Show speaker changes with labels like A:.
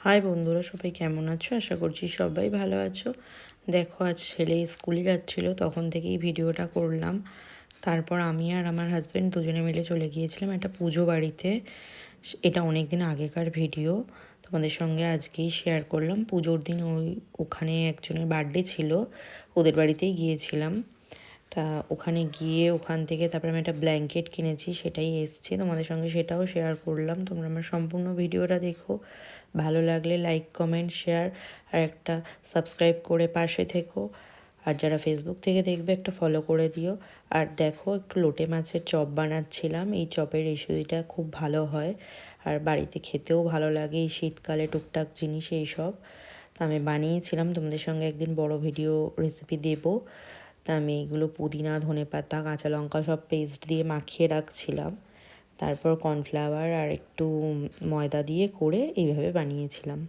A: High বন্ধুরা, সবাই কেমন আছো? আশা করছি সবাই ভালো আছো। দেখো, আজ ছেলে স্কুলে যাচ্ছিলো, তখন থেকেই ভিডিওটা করলাম। তারপর আমি আর আমার হাজব্যান্ড দুজনে মিলে চলে গিয়েছিলাম একটা পুজো বাড়িতে। এটা অনেক দিন আগেকার ভিডিও, তোমাদের সঙ্গে আজকেই শেয়ার করলাম। পুজোর দিন ওখানে একজনের বার্থডে ছিল, ওদের বাড়িতেই গিয়েছিলাম। তা ওখানে গিয়ে ওখান থেকে তারপরে আমি একটা ব্ল্যাঙ্কেট কিনেছি, সেটাই এসছে তোমাদের সঙ্গে, সেটাও শেয়ার করলাম। তোমরা আমার সম্পূর্ণ ভিডিওটা দেখো, ভালো লাগলে লাইক কমেন্ট শেয়ার আর একটা সাবস্ক্রাইব করে পাশে থেকো। আর যারা ফেসবুক থেকে দেখবে একটা ফলো করে দিও। আর দেখো, একটু লোটে মাছের চপ বানাচ্ছিলাম। এই চপের রেসিপিটা খুব ভালো হয় আর বাড়িতে খেতেও ভালো লাগে, এই শীতকালে টুকটাক জিনিস এইসব। তা আমি বানিয়েছিলাম, তোমাদের সঙ্গে একদিন বড় ভিডিও রেসিপি দেবো। তা আমি এইগুলো পুদিনা, ধনেপাতা, কাঁচা লঙ্কা সব পেস্ট দিয়ে মাখিয়ে রাখছিলাম। তারপর কর্নফ্লাওয়ার আর একটু ময়দা দিয়ে করে এইভাবে বানিয়েছিলাম।